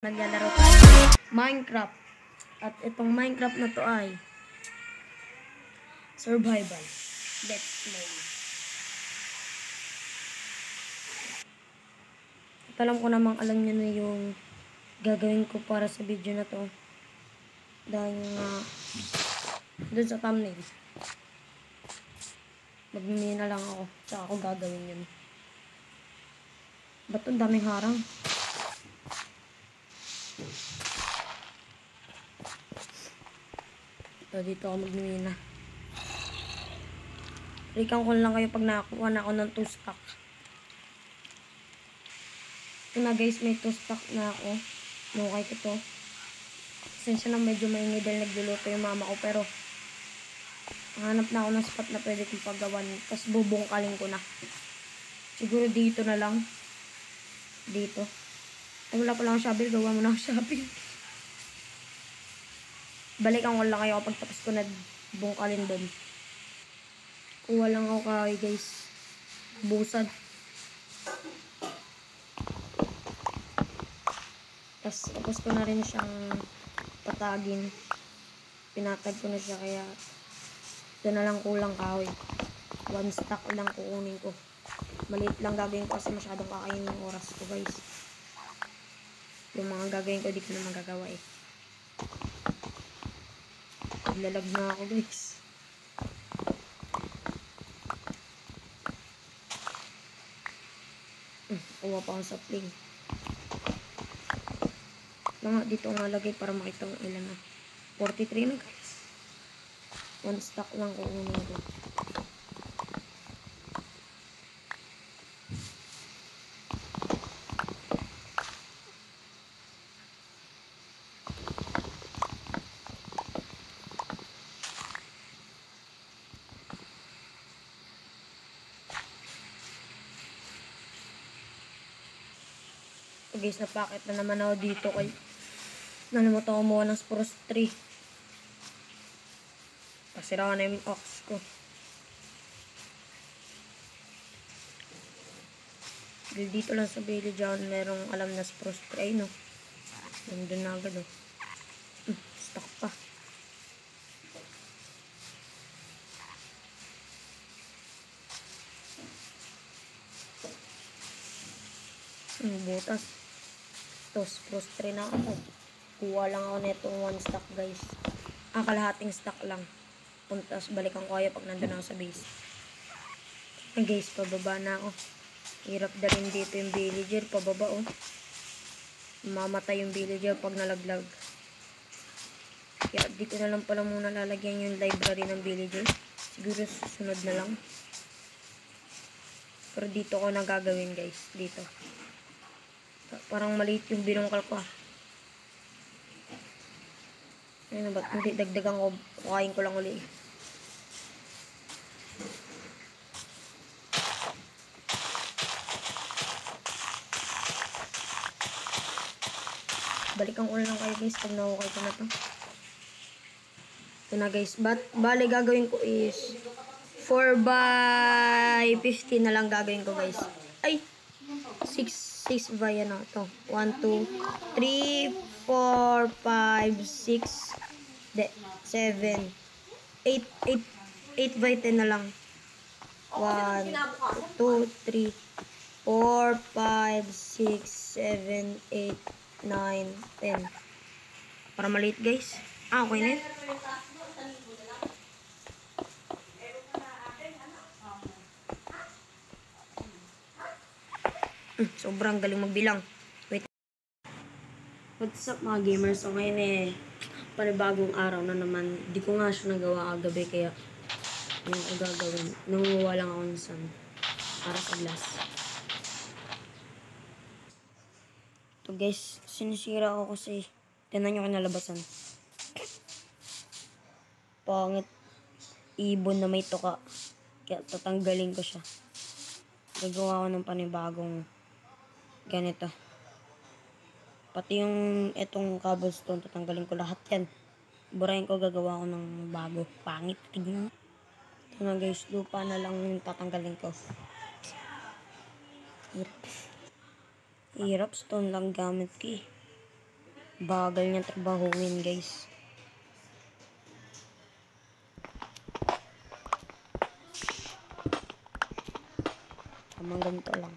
Naglalaro tayo Minecraft. At itong Minecraft na to ay survival. Let's play. At alam ko namang alam nyo na yung gagawin ko para sa video na to. Dahil dun sa thumbnail. Magmimina lang ako. Tsaka ako gagawin yun. Ba't ang daming harang? So, dito ako magmimina. Rikan ko lang kayo pag nakakuha na ako ng 2 stack. Ito na guys, may 2 stack na ako. Nukay ko to. Sensya na medyo maingay dahil nagluluto yung mama ko. Pero, hanap na ako ng spot na pwede kong paggawan. Tapos bubungkalin ko na. Siguro dito na lang. Dito. Ay, wala pa lang shovel. Gawa mo na ang shovel. Balikan ko lang kayo kapag tapos ko na bungkalin doon. Kuha lang ako kayo guys. Busan. Tapos ko na rin siyang patagin. Pinatag ko na siya kaya doon na lang kulang kahoy. 1 stack lang kukunin ko. Maliit lang gagawin ko kasi masyadong kakainin yung oras ko guys. Yung mga gagawin ko di ko na magagawa eh. Lalag na ako guys. Kuha pa ako sa plane. Dito nga lagay para makita kung ilan na. 43 na guys. 1 stack lang kukunin ko. So guys, napakit na naman ako dito kay nalimutan ko kumuha ng spruce tree. Pasira na yung ox ko. Dito lang sa village dyan merong alam na spruce tree. Ay no. Nandun na agad oh. Stuck pa. Butas. Ito, spruce tree na ako. Kuha lang ako netong 1 stack guys. Kalahating stack lang. Puntas, balikan ko kaya pag nandun ako sa base. Guys, pababa na ako. Hirap dalhin dito yung villager. Pababa oh. Mamatay yung villager pag nalaglag. Kaya di ko na lang pala muna lalagyan yung library ng villager. Siguro susunod na lang. Pero dito ko na gagawin guys. Dito. Parang maliit yung binungkal ko ah. Ayun na ba't hindi dagdagan ko. Kukain ko lang uli. Balikan ko lang kayo guys pag nahukay ko na to. Ito na guys. Bale gagawin ko is 4x50 na lang gagawin ko guys. Ay! 6 by ano to. 1, 2, 3, 4, 5, 6, 7, 8 by 10 na lang. 1, 2, 3, 4, 5, 6, 7, 8, 9, 10. Para maliit guys. Okay na yun. Sobrang galing magbilang. Wait. What's up mga gamers? So ngayon panibagong araw na naman. Di ko nga siya nagawa kagabi kaya yung gagawin. Nangunguha lang ako ng sun para sa glass. So guys, sinisira ako kasi tinan nyo kinalabasan. Pangit. Ibon na may tuka. Kaya tatanggalin ko siya. Gagawa ko ng panibagong ganito. Pati yung etong cobblestone, tatanggalin ko lahat yan. Burahin ko, gagawa ko ng bago. Pangit. Tignan. Ito na guys, lupa na lang yung tatanggalin ko. Hirap. Stone lang gamit ko eh. Bagal niyang trabahuin, guys. Tamang ganito lang.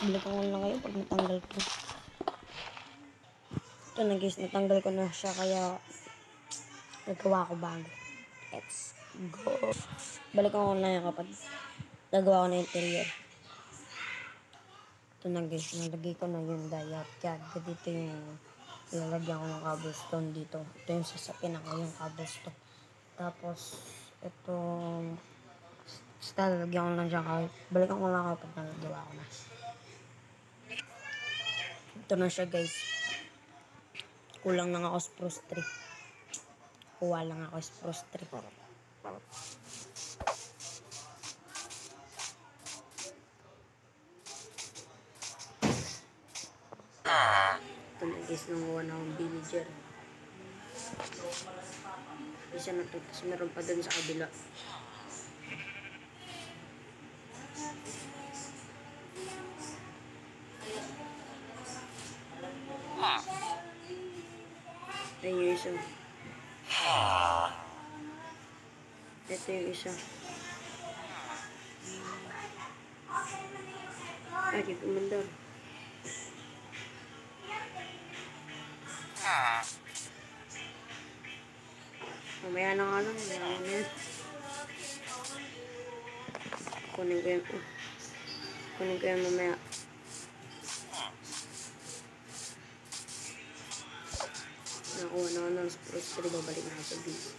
Balikan ko lang kayo pag natanggal ko. Ito na guys, natanggal ko na siya kaya nagawa ko bago. Let's go. Balikan ko lang yan kapag nagawa ko na interior. Ito na guys, nalagay ko na yung diet. Kaya dito yung lalagyan ko ng cobblestone dito. Ito yung sasakyan ako yung cobblestone. Tapos, itong lalagyan ko lang siya kahit. Balikan ko lang kapag nagawa ko na. Ito na siya guys. Kulang lang ako spruce tree. Kuha lang ako spruce tree. Ito na guys, nanguha na akong villager. Isa na to, tapos meron pa dun sa kabila. Ayun yung isa. Ito yung isa. Ay, di pumandar. Mamaya na nga lang. Kunin ko yan. Kunin ko yan mamaya. Nakuha na ako ng spruce tree. Babalik na ako sa base.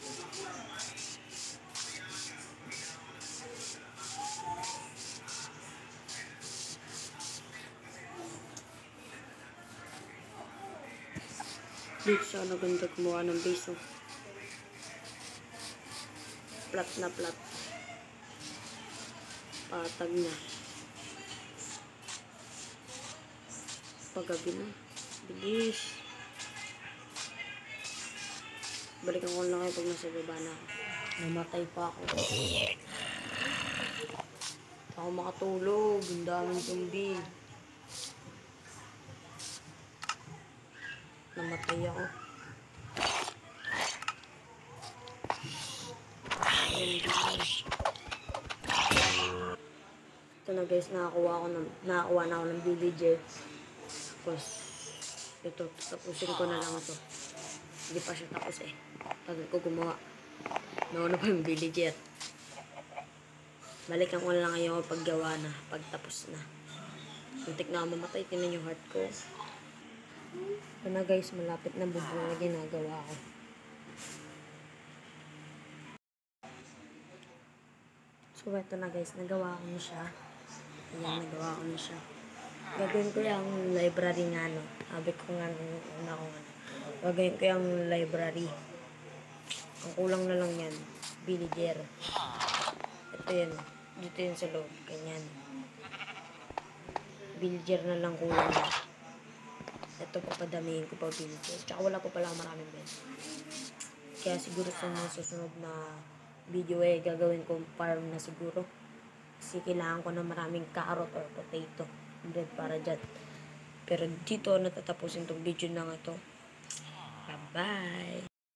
Dito siya naganda kumuha ng base. Oh. Flat na flat. Patag na. Paggabi na. Bilis. Balikan ko lang kayo pag nasa baba na ako. Namatay pa ako. Ako makatulog. Ang daming zombie. Namatay ako. Ito na guys, nakakuha na ako ng villager. Tapos, ito, tapusin ko na lang ito. Hindi pa siya tapos eh. Tagal ko gumawa. Nauna pa yung villager. Balikan ko na lang ngayon paggawa na, pagtapos na. Muntik na ako mamatay, tinan yung heart ko. Ito na guys, malapit na bubong na ginagawa ko. So ito na guys, nagawa ko na siya. Ayan, nagawa ko na siya. Gagawin ko yung library nga, no. Sabi ko nga una ko nga. Gagawin ko yung library. Ang kulang na lang yan. Villager. Ito yun. Dito yun sa loob. Ganyan. Villager na lang kulang na. Ito papadamihin ko pa villager. Tsaka wala ko pala maraming bed. Kaya siguro sa mga susunod na video gagawin ko farm na siguro. Kasi kailangan ko na maraming carrot or potato. Bread para dyan. Pero dito natatapusin tong video na ito. Bye-bye!